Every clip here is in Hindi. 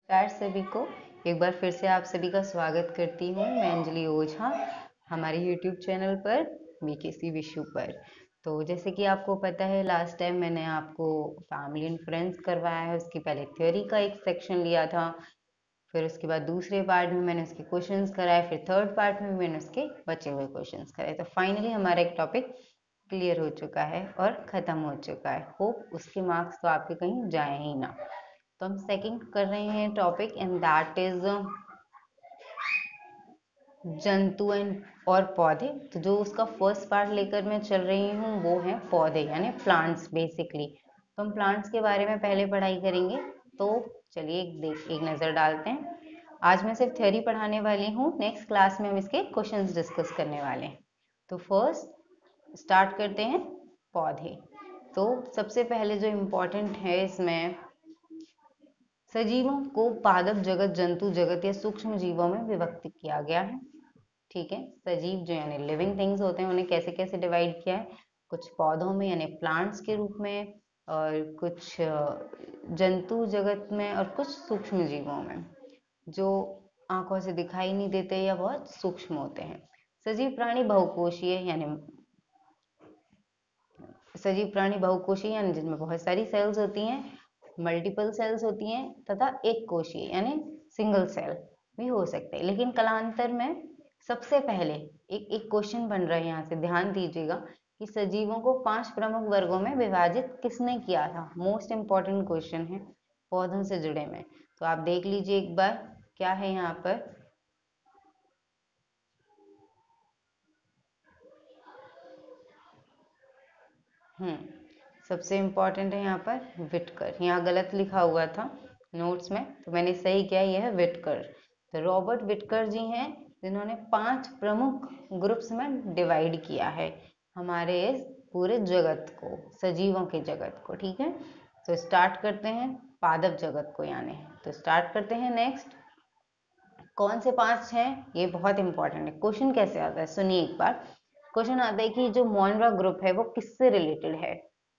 नमस्कार सभी को। एक बार फिर से आप सभी का स्वागत करती हूँ। मैं अंजलि ओझा हमारे YouTube चैनल पर बीकेसी विशु पर। तो जैसे कि आपको पता है, लास्ट टाइम मैंने आपको फैमिली एंड फ्रेंड्स करवाया है। उसकी पहले थ्योरी का एक सेक्शन लिया था, फिर उसके बाद दूसरे पार्ट में मैंने उसके क्वेश्चंस कराए, फिर थर्ड पार्ट में मैंने उसके बचे हुए क्वेश्चंस कराए। तो फाइनली हमारा एक टॉपिक क्लियर हो चुका है और ख़त्म हो चुका है। होप उसके मार्क्स तो आपके कहीं जाए ही ना। तो हम सेकंड कर रहे हैं टॉपिक, एंड दैट इज जंतु एंड और पौधे। तो जो उसका फर्स्ट पार्ट लेकर मैं चल रही हूँ वो है पौधे यानी प्लांट्स बेसिकली। तो हम प्लांट्स के बारे में पहले पढ़ाई करेंगे। तो चलिए एक नज़र डालते हैं। आज मैं सिर्फ थ्योरी पढ़ाने वाली हूँ, नेक्स्ट क्लास में हम इसके क्वेश्चंस डिस्कस करने वाले हैं। तो फर्स्ट स्टार्ट करते हैं पौधे। तो सबसे पहले जो इम्पोर्टेंट है इसमें, सजीवों को पादप जगत, जंतु जगत या सूक्ष्म जीवों में विभक्त किया गया है। ठीक है, सजीव जो यानी लिविंग थिंग्स होते हैं उन्हें कैसे कैसे डिवाइड किया है, कुछ पौधों में यानी प्लांट्स के रूप में, और कुछ जंतु जगत में, और कुछ सूक्ष्म जीवों में जो आंखों से दिखाई नहीं देते या बहुत सूक्ष्म होते हैं। सजीव प्राणी बहुकोशीय यानी जिनमें बहुत सारी सेल्स होती हैं, मल्टीपल सेल्स होती हैं, तथा एक कोशीय यानी सिंगल सेल भी हो सकते हैं। लेकिन कालांतर में सबसे पहले एक क्वेश्चन बन रहा है, यहाँ से ध्यान दीजिएगा कि सजीवों को 5 प्रमुख वर्गों में विभाजित किसने किया था। मोस्ट इंपॉर्टेंट क्वेश्चन है पौधों से जुड़े में। तो आप देख लीजिए एक बार क्या है यहाँ पर। सबसे इम्पोर्टेंट है यहाँ पर विटकर। यहाँ गलत लिखा हुआ था नोट्स में, तो मैंने सही किया, यह है विटकर। तो रॉबर्ट विटकर जी हैं जिन्होंने 5 प्रमुख ग्रुप्स में डिवाइड किया है हमारे इस पूरे जगत को, सजीवों के जगत को। ठीक है, तो स्टार्ट करते हैं पादप जगत को यानी। तो स्टार्ट करते हैं नेक्स्ट। कौन से 5 हैं ये बहुत इंपॉर्टेंट है। क्वेश्चन कैसे आता है सुनिए एक बार। क्वेश्चन आता है कि जो मोनरा ग्रुप है वो किससे रिलेटेड है,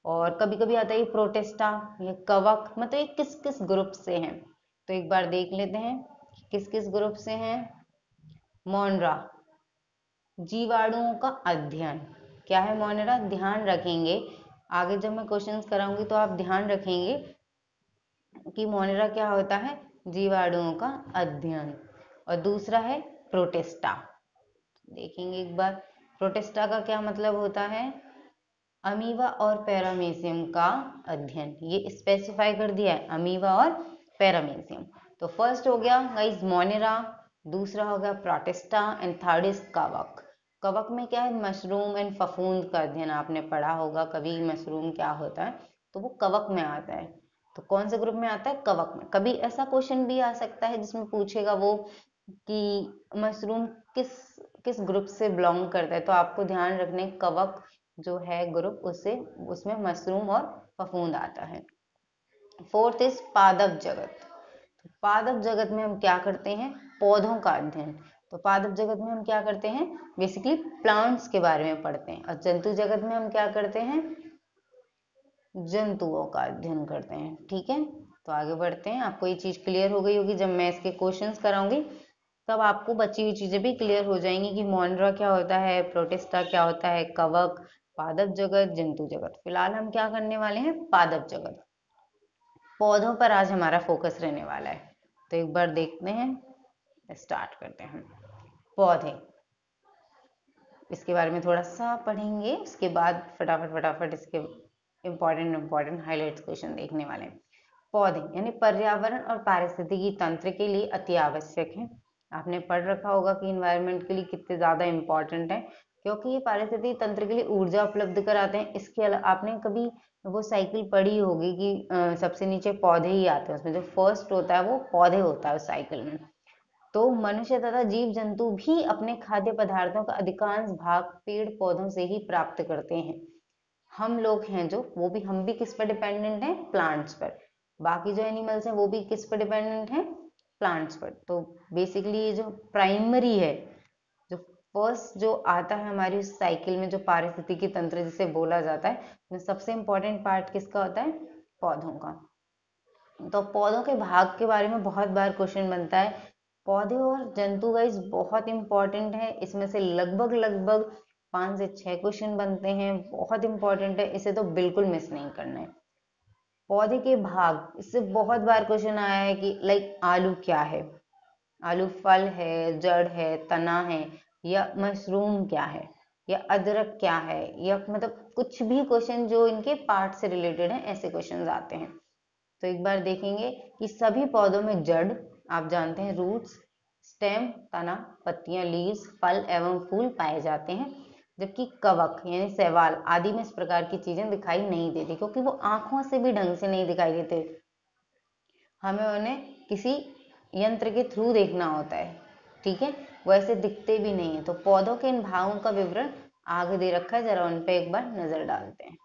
और कभी कभी आता है प्रोटेस्टा, ये कवक, मतलब ये किस किस ग्रुप से हैं। तो एक बार देख लेते हैं किस किस ग्रुप से हैं। मोनरा, जीवाणुओं का अध्ययन। क्या है मोनरा, ध्यान रखेंगे आगे जब मैं क्वेश्चंस कराऊंगी तो आप ध्यान रखेंगे कि मोनेरा क्या होता है, जीवाणुओं का अध्ययन। और दूसरा है प्रोटेस्टा। देखेंगे एक बार प्रोटेस्टा का क्या मतलब होता है, अमीबा और पैरामीशियम का अध्ययन। ये स्पेसिफाई कर दिया है, अमीबा और पैरामीशियम। तो फर्स्ट हो गया गाइस मोनेरा, दूसरा हो गया प्रोटेस्टा, एंड थर्ड इज कवक। कवक में क्या है, मशरूम एंड फफूंद का अध्ययन। आपने पढ़ा होगा कभी मशरूम क्या होता है, तो वो कवक में आता है। तो कौन से ग्रुप में आता है, कवक में। कभी ऐसा क्वेश्चन भी आ सकता है जिसमें पूछेगा वो कि मशरूम किस किस ग्रुप से बिलोंग करता है, तो आपको ध्यान रखने कवक जो है ग्रुप, उससे उसमें मशरूम और फफूंद आता है। फोर्थ इज पादप जगत। तो पादप जगत में हम क्या करते हैं, पौधों का अध्ययन। तो पादप जगत में हम क्या करते हैं, बेसिकली प्लांट्स के बारे में पढ़ते हैं। और जंतु जगत में हम क्या करते हैं, जंतुओं का अध्ययन करते हैं। ठीक है, तो आगे बढ़ते हैं। आपको ये चीज क्लियर हो गई होगी, जब मैं इसके क्वेश्चंस कराऊंगी तब आपको बची हुई चीजें भी क्लियर हो जाएंगी कि मोनरा क्या होता है, प्रोटिस्टा क्या होता है, कवक, पादप जगत, जंतु जगत। फिलहाल हम क्या करने वाले हैं, पादप जगत। पौधों पर आज हमारा फोकस रहने वाला है। तो एक बार देखते हैं, स्टार्ट करते हैं। पौधे, इसके बारे में थोड़ा सा पढ़ेंगे, उसके बाद फटाफट फटाफट इसके इंपॉर्टेंट हाईलाइट्स क्वेश्चन देखने वाले हैं। पौधे यानी पर्यावरण और पारिस्थितिकी तंत्र के लिए अति आवश्यक है। आपने पढ़ रखा होगा कि इन्वायरमेंट के लिए कितने ज्यादा इंपॉर्टेंट है, क्योंकि ये पारिस्थितिकी तंत्र के लिए ऊर्जा उपलब्ध कराते हैं। इसके अलावा आपने कभी वो साइकिल पढ़ी होगी कि सबसे नीचे पौधे ही आते हैं, उसमें जो फर्स्ट होता है वो पौधे होता है उस साइकिल में। तो मनुष्य तथा जीव जंतु भी अपने खाद्य पदार्थों का अधिकांश भाग पेड़ पौधों से ही प्राप्त करते हैं। हम लोग हैं जो, वो भी, हम भी किस पर डिपेंडेंट हैं, प्लांट्स पर। बाकी जो एनिमल्स हैं वो भी किस पर डिपेंडेंट हैं, प्लांट्स पर। तो बेसिकली ये जो प्राइमरी है, जो फर्स्ट जो आता है हमारी उस साइकिल में, जो पारिस्थितिकी तंत्र जिसे बोला जाता है, सबसे इंपॉर्टेंट पार्ट किसका होता है, पौधों का। तो पौधों के भाग के बारे में बहुत बार क्वेश्चन बनता है। पौधे और जंतु गाइस बहुत इंपॉर्टेंट है, इसमें से लगभग 5 से 6 क्वेश्चन बनते हैं, बहुत इंपॉर्टेंट है, इसे तो बिल्कुल मिस नहीं करना है। पौधे के भाग, इससे बहुत बार क्वेश्चन आया है कि लाइक आलू क्या है, आलू फल है, जड़ है, तना है, या मशरूम क्या है, या अदरक क्या है, या मतलब कुछ भी क्वेश्चन जो इनके पार्ट से रिलेटेड है, ऐसे क्वेश्चन आते हैं। तो एक बार देखेंगे कि सभी पौधों में जड़, आप जानते हैं रूट्स, स्टेम तना, पत्तियां लीव्स, फल एवं फूल पाए जाते हैं, जबकि कवक यानी शैवाल आदि में इस प्रकार की चीजें दिखाई नहीं देती, क्योंकि वो आंखों से भी ढंग से नहीं दिखाई देते, हमें उन्हें किसी यंत्र के थ्रू देखना होता है, ठीक है, वो ऐसे दिखते भी नहीं है। तो पौधों के इन भागों का विवरण आगे दे रखा है, जरा उन पे एक बार नजर डालते हैं।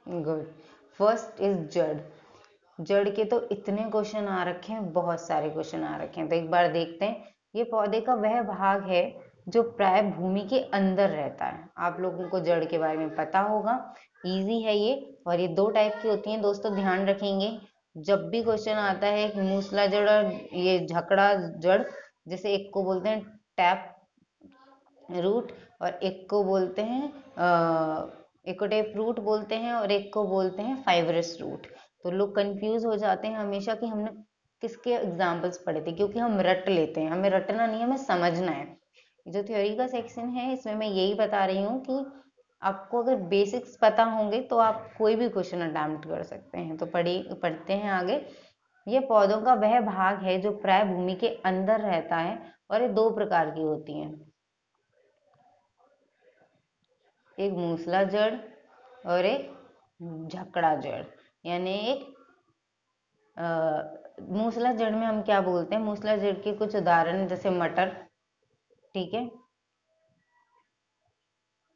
गुड। फर्स्ट इज जड़। जड़ के तो इतने क्वेश्चन आ रखे हैं, बहुत सारे क्वेश्चन आ रखे हैं, तो एक बार देखते हैं। ये पौधे का वह भाग है जो प्राय भूमि के अंदर रहता है। आप लोगों को जड़ के बारे में पता होगा, इजी है ये। और ये 2 टाइप की होती हैं दोस्तों, ध्यान रखेंगे। जब भी क्वेश्चन आता है एक मूसला जड़ और ये झकड़ा जड़, जैसे एक को बोलते हैं टैप रूट और एक को बोलते हैं एक को टेप रूट बोलते हैं और एक को बोलते हैं फाइब्रस रूट। तो लोग कंफ्यूज हो जाते हैं हमेशा कि हमने किसके एग्जाम्पल्स पढ़े थे, क्योंकि हम रट लेते हैं, हमें रटना नहीं, हमें समझना है। जो थ्योरी का सेक्शन है इसमें मैं यही बता रही हूँ कि आपको अगर बेसिक्स पता होंगे तो आप कोई भी क्वेश्चन अटेम्प्ट कर सकते हैं। तो पढ़ते हैं आगे। ये पौधों का वह भाग है जो प्राय भूमि के अंदर रहता है और ये 2 प्रकार की होती हैं, एक मूसला जड़ और एक झकड़ा जड़। यानी एक मूसला जड़ में हम क्या बोलते हैं, मूसला जड़ के कुछ उदाहरण जैसे मटर, ठीक है,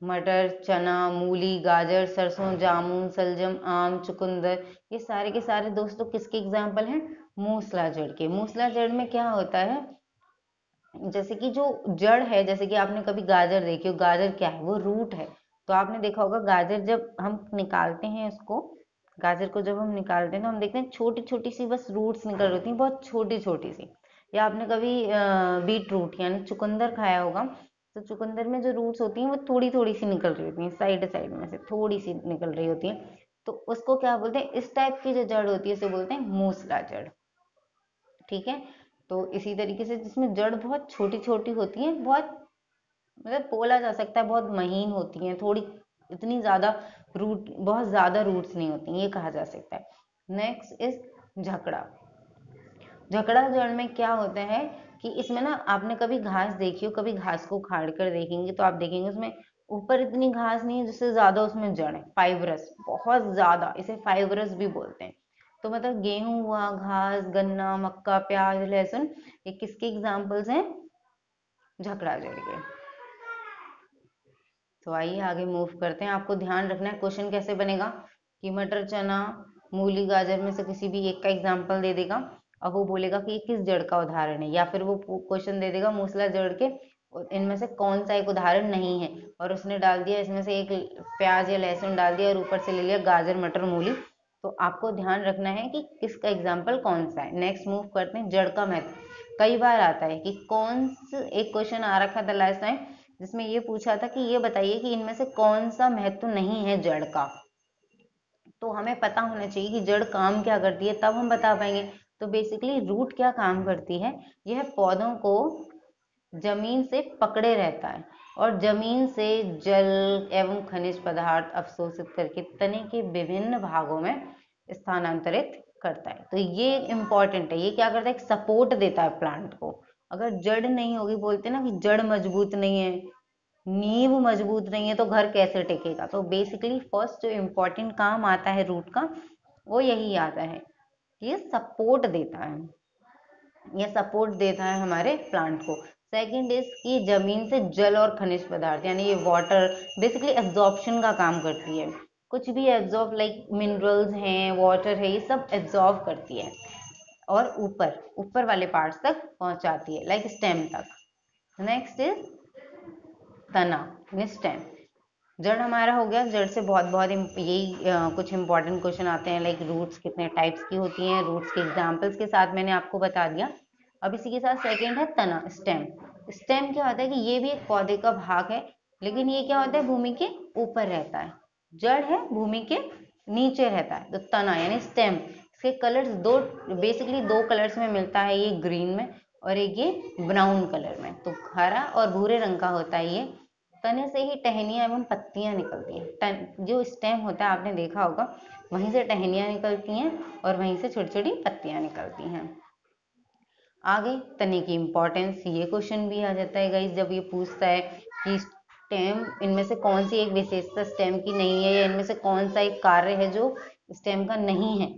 मटर, चना, मूली, गाजर, सरसों, जामुन, सलजम, आम, चुकंदर, ये सारे के सारे दोस्तों किसके एग्जाम्पल हैं, मूसला जड़ के। मूसला जड़ में क्या होता है, जैसे कि जो जड़ है, जैसे कि आपने कभी गाजर देखी हो, गाजर क्या है, वो रूट है। तो आपने देखा होगा गाजर जब हम निकालते हैं उसको, गाजर को जब हम निकालते हैं तो हम देखते हैं छोटी छोटी सी बस रूट्स निकल रही होती हैं, बहुत छोटी छोटी सी। या आपने कभी बीट रूट यानी चुकंदर खाया होगा, तो चुकंदर में जो रूट्स होती हैं वो थोड़ी थोड़ी सी निकल रही होती हैं, साइड साइड में से थोड़ी सी निकल रही होती है। तो उसको क्या बोलते हैं, इस टाइप की जो जड़ होती है उसे बोलते हैं मूसला जड़, ठीक है। तो इसी तरीके से जिसमें जड़ बहुत छोटी छोटी होती है, बहुत मतलब बोला जा सकता है बहुत महीन होती हैं, थोड़ी इतनी ज्यादा रूट, बहुत ज्यादा रूट्स नहीं होती हैं, ये कहा जा सकता है। Next is झकड़ा। झकड़ा जड़ में क्या होता है कि इसमें ना आपने कभी घास देखी हो, कभी घास को उखाड़ कर देखेंगे तो आप देखेंगे उसमें ऊपर इतनी घास नहीं है, जिससे ज्यादा उसमें जड़ है, फाइब्रस बहुत ज्यादा, इसे फाइब्रस भी बोलते हैं। तो मतलब गेहूं हुआ, घास, गन्ना, मक्का, प्याज, लहसुन, ये किसके एग्जाम्पल्स हैं, झकड़ा जड़ के। तो आइए आगे मूव करते हैं। आपको ध्यान रखना है क्वेश्चन कैसे बनेगा कि मटर, चना, मूली, गाजर में से किसी भी एक का एग्जाम्पल दे देगा और वो बोलेगा कि ये किस जड़ का उदाहरण है, या फिर वो क्वेश्चन दे देगा मूसला जड़ के इनमें से कौन सा एक उदाहरण नहीं है, और उसने डाल दिया इसमें से एक प्याज या लहसुन डाल दिया और ऊपर से ले लिया गाजर, मटर, मूली। तो आपको ध्यान रखना है कि किसका एग्जाम्पल कौन सा है। नेक्स्ट मूव करते हैं, जड़ का महत्व। कई बार आता है कि कौन सा, एक क्वेश्चन आ रखा था लास्ट टाइम जिसमें ये पूछा था कि ये बताइए कि इनमें से कौन सा महत्व नहीं है जड़ का। तो हमें पता होना चाहिए कि जड़ काम क्या करती है, तब हम बता पाएंगे। तो बेसिकली रूट क्या काम करती है, यह पौधों को जमीन से पकड़े रहता है और जमीन से जल एवं खनिज पदार्थ अवशोषित करके तने के विभिन्न भागों में स्थानांतरित करता है। तो ये इंपॉर्टेंट है, ये क्या करता है, एक सपोर्ट देता है प्लांट को। अगर जड़ नहीं होगी, बोलते हैं ना कि जड़ मजबूत नहीं है, नींव मजबूत नहीं है, तो घर कैसे टिकेगा। तो बेसिकली फर्स्ट जो इम्पोर्टेंट काम आता है रूट का, वो यही आता है, ये सपोर्ट देता है, ये सपोर्ट देता है हमारे प्लांट को। सेकंड इज कि जमीन से जल और खनिज पदार्थ यानी ये वाटर बेसिकली एब्जॉर्प्शन का काम करती है। कुछ भी एब्जॉर्ब लाइक मिनरल्स हैं, वाटर है, ये सब एब्जॉर्ब करती है और ऊपर ऊपर वाले पार्ट्स तक पहुंचाती है, लाइक स्टेम तक। नेक्स्ट इज तना, स्टेम। जड़ हमारा हो गया। जड़ से बहुत बहुत यही कुछ इंपॉर्टेंट क्वेश्चन आते हैं, लाइक रूट्स कितने टाइप्स की होती हैं, रूट्स के एग्जाम्पल्स के साथ मैंने आपको बता दिया। अब इसी के साथ सेकेंड है तना, स्टेम। स्टेम क्या होता है कि ये भी एक पौधे का भाग है, लेकिन ये क्या होता है, भूमि के ऊपर रहता है। जड़ है भूमि के नीचे रहता है। तो तना यानी स्टेम, इसके कलर्स दो, बेसिकली दो कलर्स में मिलता है, ये ग्रीन में और एक ये ब्राउन कलर में। तो हरा और भूरे रंग का होता है ये। तने से ही टहनियाँ एवं पत्तियां निकलती हैं। जो स्टेम होता है आपने देखा होगा, वहीं से टहनियाँ निकलती हैं और वहीं से छोटी छोटी पत्तियां निकलती हैं। आगे तने की इंपॉर्टेंस, ये क्वेश्चन भी आ जाता है गाइस जब ये पूछता है कि स्टेम, इनमें से कौन सी एक विशेषता स्टेम की नहीं है, या इनमें से कौन सा एक कार्य है जो स्टेम का नहीं है।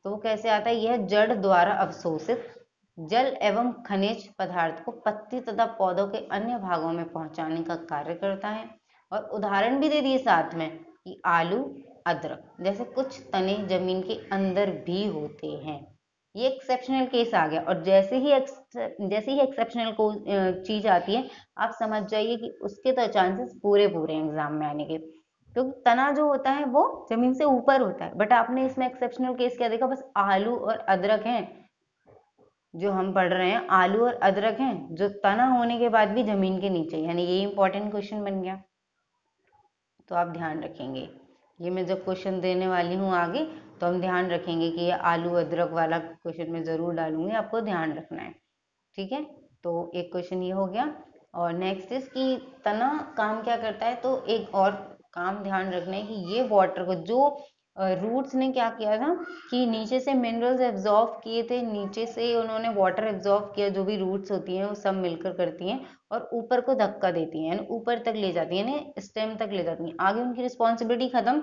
तो वो कैसे आता है, यह जड़ द्वारा अवशोषित जल एवं खनिज पदार्थ को पत्ती तथा पौधों के अन्य भागों में पहुंचाने का कार्य करता है। और उदाहरण भी दे दिए साथ में कि आलू, अदरक जैसे कुछ तने जमीन के अंदर भी होते हैं। ये एक्सेप्शनल केस आ गया, और जैसे ही एक्सेप्शनल को चीज आती है, आप समझ जाइए कि उसके तो चांसेस पूरे एग्जाम में आने के, क्योंकि तना जो होता है वो जमीन से ऊपर होता है। बट आपने इसमें एक्सेप्शनल केस क्या देखा, बस आलू और अदरक हैं जो हम पढ़ रहे हैं, आलू और अदरक हैं जो तना होने के बाद भी जमीन के नीचे, यानी ये इंपॉर्टेंट क्वेश्चन बन गया। तो आप ध्यान रखेंगे, ये मैं जब क्वेश्चन देने वाली हूँ आगे, तो हम ध्यान रखेंगे कि ये आलू अदरक वाला क्वेश्चन मैं जरूर डालूंगी, आपको ध्यान रखना है। ठीक है, तो एक क्वेश्चन ये हो गया। और नेक्स्ट इज कि तना काम क्या करता है, तो एक और काम ध्यान रखना है कि ये वाटर को, जो रूट्स ने क्या किया था कि नीचे से मिनरल्स एब्जॉर्ब किए थे, नीचे से उन्होंने वाटर एब्जॉर्ब किया, जो भी रूट्स होती हैं वो सब मिलकर करती हैं, और ऊपर को धक्का देती हैं, यानी ऊपर तक ले जाती हैं, यानी स्टेम तक ले जाती हैं। आगे उनकी रिस्पॉन्सिबिलिटी खत्म,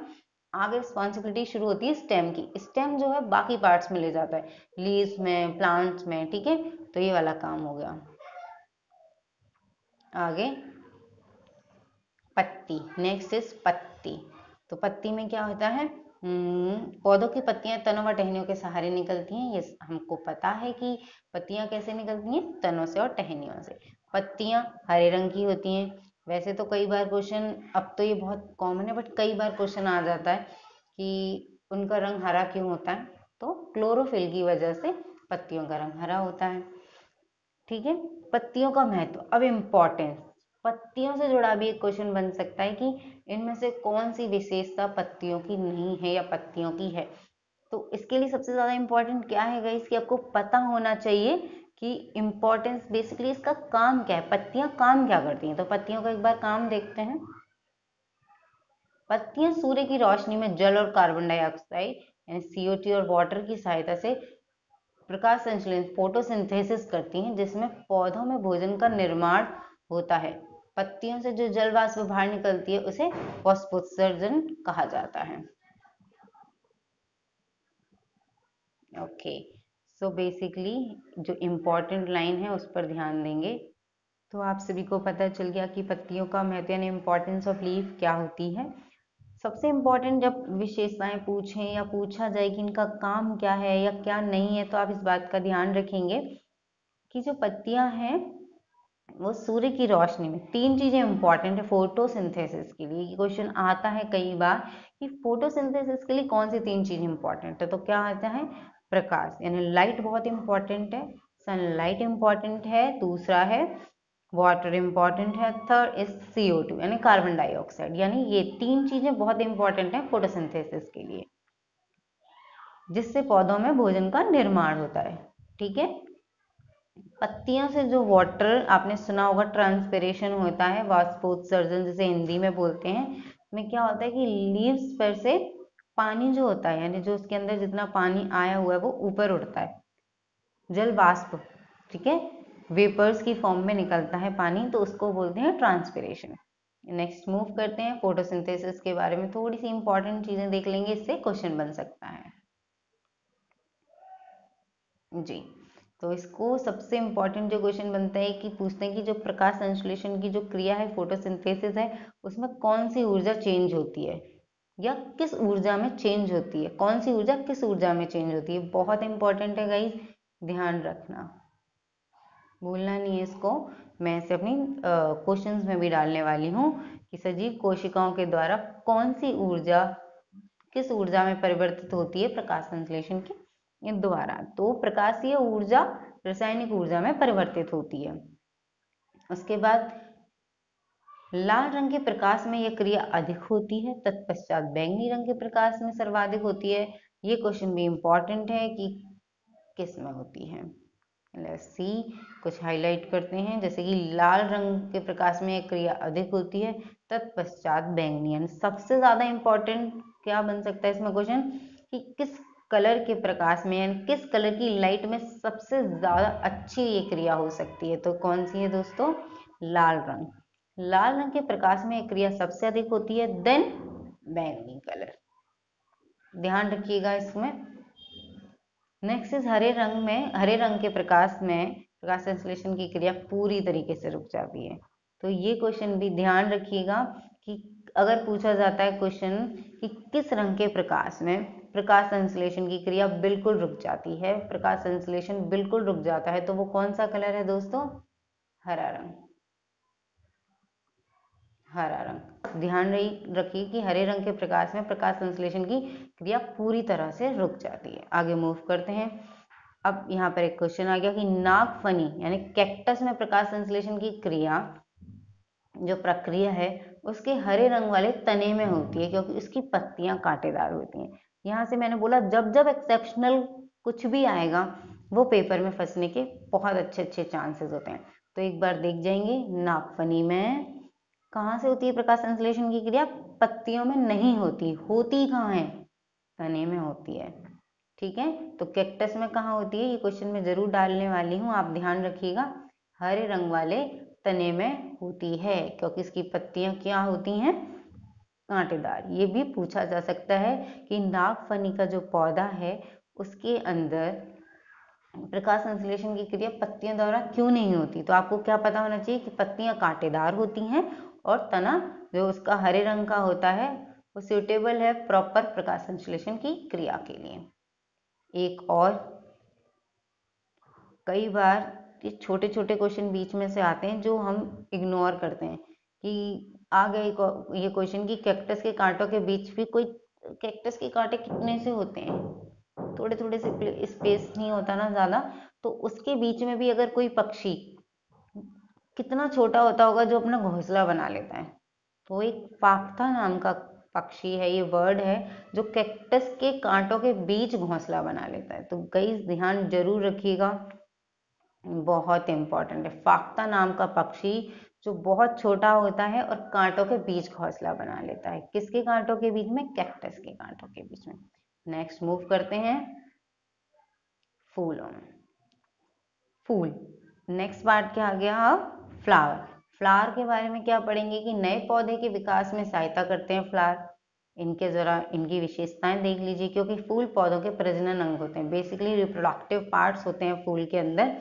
आगे रिस्पॉन्सिबिलिटी शुरू होती है स्टेम की। स्टेम जो है बाकी पार्ट्स में ले जाता है, लीव्स में, प्लांट्स में। ठीक है, तो ये वाला काम हो गया। आगे पत्ती, नेक्स्ट इज पत्ती। तो पत्ती में क्या होता है, पौधों की पत्तियां तनों व टहनियों के सहारे निकलती हैं। ये हमको पता है कि पत्तियां कैसे निकलती हैं, तनों से और टहनियों से। पत्तियां हरे रंग की होती हैं। वैसे तो कई बार क्वेश्चन, अब तो ये बहुत कॉमन है, बट कई बार क्वेश्चन आ जाता है कि उनका रंग हरा क्यों होता है, तो क्लोरोफिल की वजह से पत्तियों का रंग हरा होता है। ठीक है, पत्तियों का महत्व, अब इम्पोर्टेंस, पत्तियों से जुड़ा भी एक क्वेश्चन बन सकता है कि इनमें से कौन सी विशेषता पत्तियों की नहीं है या पत्तियों की है। तो इसके लिए सबसे ज्यादा इंपॉर्टेंट क्या है गाइस, कि आपको पता होना चाहिए कि इम्पोर्टेंस, बेसिकली इसका काम क्या है, पत्तियां काम क्या करती हैं। तो पत्तियों का एक बार काम देखते हैं। पत्तियां सूर्य की रोशनी में जल और कार्बन डाइऑक्साइड यानी CO2 और वाटर की सहायता से प्रकाश संश्लेषण, फोटोसिंथेसिस करती हैं, जिसमें पौधों में भोजन का निर्माण होता है। पत्तियों से जो जल वाष्प बाहर निकलती है उसे वाष्पोत्सर्जन कहा जाता है। ओके, सो बेसिकली जो इम्पोर्टेंट लाइन है उस पर ध्यान देंगे। तो आप सभी को पता चल गया कि पत्तियों का महत्व यानी इम्पोर्टेंस ऑफ लीफ क्या होती है। सबसे इम्पोर्टेंट जब विशेषताएं पूछें या पूछा जाए कि इनका काम क्या है या क्या नहीं है, तो आप इस बात का ध्यान रखेंगे कि जो पत्तियां हैं वो सूर्य की रोशनी में, तीन चीजें इंपॉर्टेंट है फोटोसिंथेसिस के लिए। ये क्वेश्चन आता है कई बार कि फोटोसिंथेसिस के लिए कौन सी तीन चीज इंपॉर्टेंट है, तो क्या आता है, प्रकाश यानी लाइट बहुत इंपॉर्टेंट है, सनलाइट इंपॉर्टेंट है, दूसरा है वाटर इंपॉर्टेंट है, थर्ड इज CO2 यानी कार्बन डाइऑक्साइड। यानी ये तीन चीजें बहुत इंपॉर्टेंट है फोटोसिंथेसिस के लिए, जिससे पौधों में भोजन का निर्माण होता है। ठीक है, पत्तियों से जो वाटर, आपने सुना होगा ट्रांसपिरेशन होता है, वाष्पोत्सर्जन जिसे हिंदी में बोलते हैं, में क्या होता है कि लीव्स पर से पानी जो होता है, यानी जो उसके अंदर जितना पानी आया हुआ है वो ऊपर उड़ता है, जल वाष्प। ठीक है, वेपर्स की फॉर्म में निकलता है पानी, तो उसको बोलते हैं ट्रांसपिरेशन। नेक्स्ट मूव करते हैं, फोटोसिंथेसिस के बारे में थोड़ी सी इंपॉर्टेंट चीजें देख लेंगे, इससे क्वेश्चन बन सकता है जी। तो इसको सबसे इंपॉर्टेंट जो क्वेश्चन बनता है कि पूछते हैं कि जो प्रकाश संश्लेषण की जो क्रिया है फोटोसिंथेसिस है, उसमें कौन सी ऊर्जा चेंज होती है या किस ऊर्जा में चेंज होती है, कौन सी ऊर्जा किस ऊर्जा में चेंज होती है, बहुत इंपॉर्टेंट है गाइस, ध्यान रखना, भूलना नहीं है इसको। मैं इसे अपनी क्वेश्चंस में भी डालने वाली हूँ कि सजीव कोशिकाओं के द्वारा कौन सी ऊर्जा किस ऊर्जा में परिवर्तित होती है प्रकाश संश्लेषण के द्वारा। तो प्रकाशीय ऊर्जा रासायनिक ऊर्जा में परिवर्तित होती है। उसके बाद लाल रंग के प्रकाश में यह क्रिया अधिक होती है, तत्पश्चात बैंगनी रंग के प्रकाश में सर्वाधिक होती है। ये क्वेश्चन भी इंपॉर्टेंट है कि किस में होती है। लेट्स सी, कुछ हाईलाइट करते हैं, जैसे कि लाल रंग के प्रकाश में यह क्रिया अधिक होती है, तत्पश्चात बैंगनी। यानी सबसे ज्यादा इंपॉर्टेंट क्या बन सकता है इसमें क्वेश्चन कि किस कलर के प्रकाश में यानी किस कलर की लाइट में सबसे ज्यादा अच्छी ये क्रिया हो सकती है। तो कौन सी है दोस्तों? लाल रंग। लाल रंग के प्रकाश में यह क्रिया सबसे अधिक होती है, देन बैंगनी कलर। ध्यान रखिएगा इसमें। नेक्स्ट इज हरे रंग के प्रकाश में प्रकाश संश्लेषण की क्रिया पूरी तरीके से रुक जाती है। तो ये क्वेश्चन भी ध्यान रखिएगा कि अगर पूछा जाता है क्वेश्चन कि किस रंग के प्रकाश में प्रकाश संश्लेषण की क्रिया बिल्कुल रुक जाती है, प्रकाश संश्लेषण बिल्कुल रुक जाता है, तो वो कौन सा कलर है दोस्तों? हरा रंग। हरा रंग। ध्यान रखिए कि हरे रंग के प्रकाश में प्रकाश संश्लेषण की क्रिया पूरी तरह से रुक जाती है। आगे मूव करते हैं। अब यहाँ पर एक क्वेश्चन आ गया कि नागफनी यानी कैक्टस में प्रकाश संश्लेषण की क्रिया जो प्रक्रिया है उसके हरे रंग वाले तने में होती है, क्योंकि उसकी पत्तियां कांटेदार होती हैं। यहाँ से मैंने बोला जब जब एक्सेप्शनल कुछ भी आएगा वो पेपर में फंसने के बहुत अच्छे चांसेस होते हैं। तो एक बार देख जाएंगे, नागफनी में कहाँ से होती है प्रकाश संश्लेषण की क्रिया? पत्तियों में नहीं होती। होती कहाँ है? तने में होती है। ठीक है, तो कैक्टस में कहाँ होती है? ये क्वेश्चन में जरूर डालने वाली हूँ, आप ध्यान रखिएगा। हरे रंग वाले तने में होती है, क्योंकि इसकी पत्तियां क्या होती हैं? कांटेदार। ये भी पूछा जा सकता है कि नागफनी का जो पौधा है उसके अंदर प्रकाश संश्लेषण की क्रिया पत्तियों द्वारा क्यों नहीं होती। तो आपको क्या पता होना चाहिए कि पत्तियां कांटेदार होती हैं और तना जो उसका हरे रंग का होता है वो सुटेबल है प्रॉपर प्रकाश संश्लेषण की क्रिया के लिए। एक और, कई बार ये छोटे छोटे क्वेश्चन बीच में से आते हैं जो हम इग्नोर करते हैं कि आ गए ये क्वेश्चन कि कैक्टस के कांटों के बीच भी कोई, कैक्टस के कांटे कितने से होते हैं? थोड़े थोड़े से स्पेस नहीं होता ना ज्यादा, तो उसके बीच में भी अगर कोई पक्षी, कितना छोटा होता होगा जो अपना घोंसला बना लेता है। तो एक फाख्ता नाम का पक्षी है, ये वर्ड है जो कैक्टस के कांटों के बीच घोंसला बना लेता है। तो गाइस ध्यान जरूर रखिएगा, बहुत इंपॉर्टेंट है। फाख्ता नाम का पक्षी जो बहुत छोटा होता है और कांटों के बीच घोंसला बना लेता है। किसके कांटों के बीच में? कैक्टस के कांटों के बीच में। नेक्स्ट मूव करते हैं फूलों में। फूल, नेक्स्ट पार्ट क्या आ गया? अब फ्लावर। फ्लावर के बारे में क्या पढ़ेंगे कि नए पौधे के विकास में सहायता करते हैं फ्लावर। इनके जरा इनकी विशेषताएं देख लीजिए, क्योंकि फूल पौधों के प्रजनन अंग होते हैं, बेसिकली रिप्रोडक्टिव पार्ट्स होते हैं फूल के अंदर।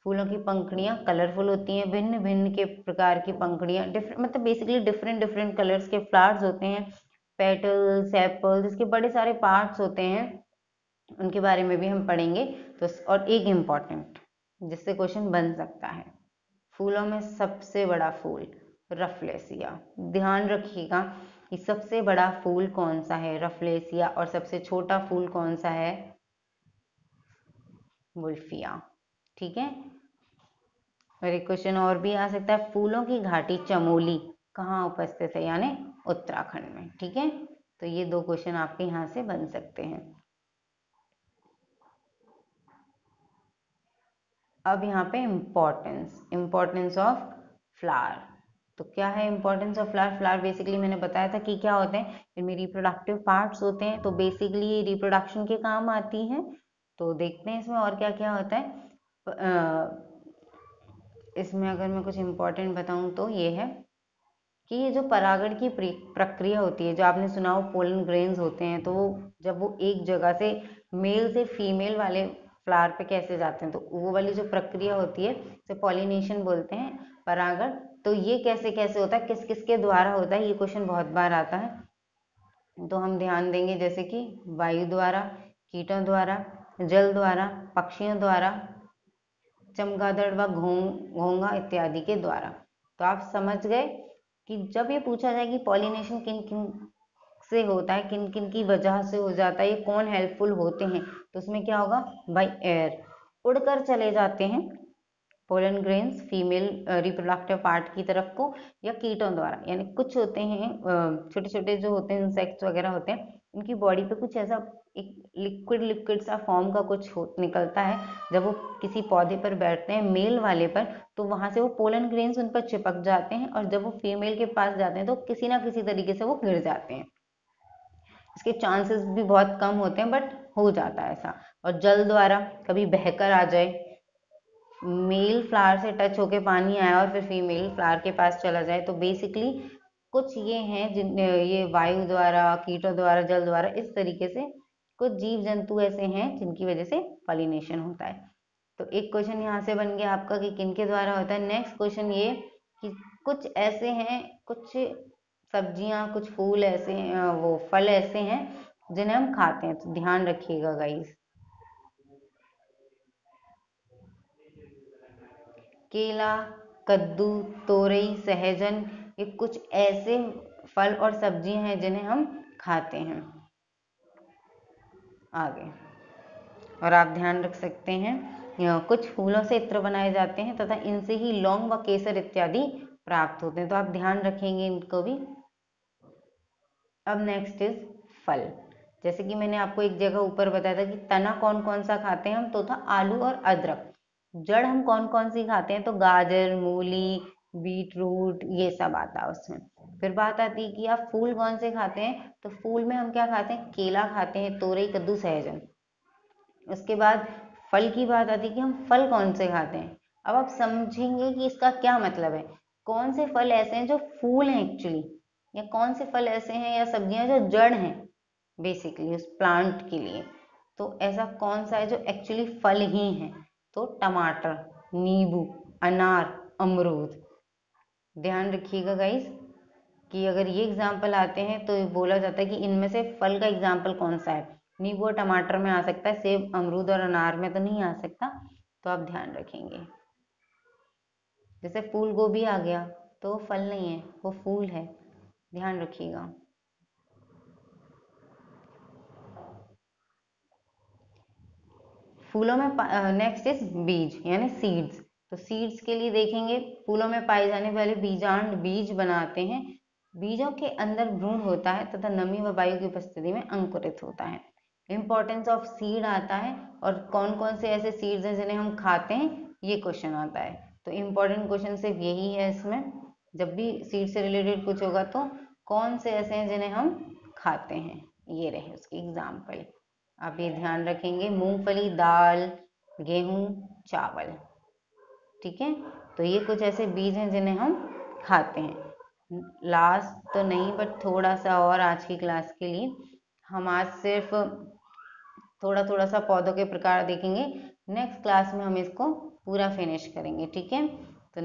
फूलों की पंखुड़ियां कलरफुल होती हैं, भिन्न भिन्न के प्रकार की पंखुड़ियां, मतलब बेसिकली डिफरेंट कलर्स के फ्लावर्स होते हैं। पेटल्स, सेपल्स, इसके बड़े सारे पार्ट्स होते हैं, उनके बारे में भी हम पढ़ेंगे। तो और एक इम्पॉर्टेंट जिससे क्वेश्चन बन सकता है, फूलों में सबसे बड़ा फूल रफलेसिया। ध्यान रखिएगा कि सबसे बड़ा फूल कौन सा है? रफलेसिया। और सबसे छोटा फूल कौन सा है? वुल्फिया। ठीक है, और एक क्वेश्चन और भी आ सकता है, फूलों की घाटी चमोली कहाँ उपस्थित है? यानी उत्तराखंड में। ठीक है, तो ये दो क्वेश्चन आपके यहाँ से बन सकते हैं। अब यहाँ पे इम्पोर्टेंस ऑफ फ्लावर। तो क्या है importance of flower? Flower basically मैंने बताया था कि क्या होते हैं, इनमें रिप्रोडक्टिव पार्ट्स होते हैं, तो बेसिकली ये रिप्रोडक्शन के काम आती हैं। तो देखते हैं इसमें और क्या क्या होता है। इसमें अगर मैं कुछ इम्पोर्टेंट बताऊं तो ये है कि ये जो परागण की प्रक्रिया होती है, जो आपने सुना हो पोलन ग्रेन्स होते हैं, तो जब वो एक जगह से मेल से फीमेल वाले फ्लावर पे कैसे जाते हैं, तो वो वाली जो प्रक्रिया होती है उसे पॉलिनेशन बोलते हैं, परागण। तो ये कैसे कैसे होता है, किस किस के द्वारा होता है, ये क्वेश्चन बहुत बार आता है। तो हम ध्यान देंगे जैसे कि वायु द्वारा, कीटों द्वारा, जल द्वारा, पक्षियों द्वारा, चमगादड़ व घोंघा इत्यादि के द्वारा। तो आप समझ गए कि जब ये पूछा जाए कि पॉलिनेशन किन किन से होता है, किन किन की वजह से हो जाता है, ये कौन हेल्पफुल होते हैं, तो उसमें क्या होगा, बाय एयर, उड़कर चले जाते हैं pollen grains female reproductive part की तरफ को, या कीटों द्वारा, यानी कुछ होते हैं छोटे छोटे जो होते हैं इंसेक्ट्स वगैरह होते हैं, उनकी बॉडी पे कुछ ऐसा एक लिक्विड सा फॉर्म का कुछ निकलता है, जब वो किसी पौधे पर बैठते हैं मेल वाले पर, तो वहां से वो पोलन ग्रेन्स उन पर चिपक जाते हैं, और जब वो फीमेल के पास जाते हैं तो किसी ना किसी तरीके से वो गिर जाते हैं। इसके चांसेस भी बहुत कम होते हैं, बट हो जाता है ऐसा। और जल द्वारा कभी बहकर आ जाए, मेल फ्लावर से टच होके पानी आया और फिर फीमेल फ्लावर के पास चला जाए, तो बेसिकली कुछ ये हैं जिन ये वायु द्वारा, कीटों द्वारा, जल द्वारा, इस तरीके से कुछ जीव जंतु ऐसे हैं जिनकी वजह से पॉलिनेशन होता है। तो एक क्वेश्चन यहाँ से बन गया आपका कि किनके द्वारा होता है। नेक्स्ट क्वेश्चन ये कि कुछ ऐसे हैं, कुछ सब्जियां, कुछ फूल ऐसे वो फल ऐसे हैं जिन्हें हम खाते हैं, तो ध्यान रखिएगा गाइस। केला, कद्दू, तोरई, सहजन, ये कुछ ऐसे फल और सब्जियां हैं जिन्हें हम खाते हैं। आगे और आप ध्यान रख सकते हैं कुछ फूलों से इत्र बनाए जाते हैं तथा इनसे ही लौंग व केसर इत्यादि प्राप्त होते हैं, तो आप ध्यान रखेंगे इनको भी। अब नेक्स्ट इज फल। जैसे कि मैंने आपको एक जगह ऊपर बताया था कि तना कौन कौन सा खाते हैं हम, तो था आलू और अदरक। जड़ हम कौन कौन सी खाते हैं, तो गाजर, मूली, बीट रूट, ये सब आता है उसमें। फिर बात आती है कि आप फूल कौन से खाते हैं, तो फूल में हम क्या खाते हैं, केला खाते हैं, तोरई, कद्दू, सहजन। उसके बाद फल की बात आती है कि हम फल कौन से खाते हैं। अब आप समझेंगे कि इसका क्या मतलब है, कौन से फल ऐसे हैं जो फूल हैं एक्चुअली, या कौन से फल ऐसे हैं या सब्जियां जो जड़ हैं बेसिकली उस प्लांट के लिए। तो ऐसा कौन सा है जो एक्चुअली फल ही है, तो टमाटर, नींबू, अनार, अमरूद। ध्यान रखिएगा गाइस कि अगर ये एग्जाम्पल आते हैं तो बोला जाता है कि इनमें से फल का एग्जाम्पल कौन सा है। नींबू और टमाटर में आ सकता है, सेब, अमरूद और अनार में तो नहीं आ सकता, तो आप ध्यान रखेंगे। जैसे फूल गोभी आ गया तो वो फल नहीं है, वो फूल है, ध्यान रखिएगा। फूलों में नेक्स्ट इज बीज यानी सीड्स। तो सीड्स के लिए देखेंगे फूलों में पाए जाने वाले बीजांड बीज बनाते हैं। बीजों के अंदर भ्रूण होता है तथा नमी व वायु की उपस्थिति में अंकुरित होता है। इंपॉर्टेंस ऑफ सीड आता है और कौन कौन से ऐसे सीड्स हैं जिन्हें हम खाते हैं, ये क्वेश्चन आता है। तो इम्पोर्टेंट क्वेश्चन सिर्फ यही है इसमें, जब भी सीड से रिलेटेड कुछ होगा तो कौन से ऐसे हैं जिन्हें हम खाते हैं, ये रहे उसके एग्जाम्पल। आप ये ध्यान रखेंगे, मूंगफली, दाल, गेहूं, चावल। ठीक है, तो ये कुछ ऐसे बीज हैं जिन्हें हम खाते हैं। लास्ट तो नहीं बट थोड़ा सा और आज की क्लास के लिए हम आज सिर्फ थोड़ा थोड़ा सा पौधों के प्रकार देखेंगे। नेक्स्ट क्लास में हम इसको पूरा फिनिश करेंगे। ठीक है, तो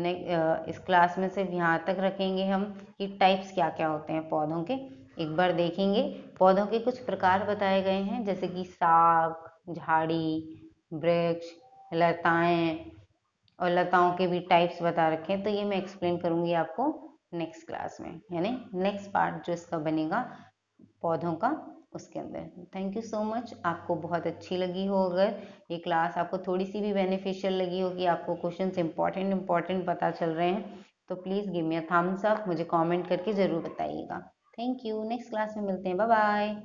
इस क्लास में सिर्फ यहाँ तक रखेंगे हम कि टाइप्स क्या क्या होते हैं पौधों के। एक बार देखेंगे पौधों के कुछ प्रकार बताए गए हैं, जैसे कि साग, झाड़ी, वृक्ष, लताएं, और लताओं के भी टाइप्स बता रखे हैं। तो ये मैं एक्सप्लेन करूंगी आपको नेक्स्ट क्लास में, यानी नेक्स्ट पार्ट जो इसका बनेगा पौधों का, उसके अंदर। Thank you so much. आपको बहुत अच्छी लगी हो, अगर ये क्लास आपको थोड़ी सी भी बेनिफिशियल लगी हो कि आपको क्वेश्चंस इंपॉर्टेंट पता चल रहे हैं, तो please give me a thumbs up, मुझे कमेंट करके ज़रूर बताइएगा। थैंक यू, नेक्स्ट क्लास में मिलते हैं, बाय बाय।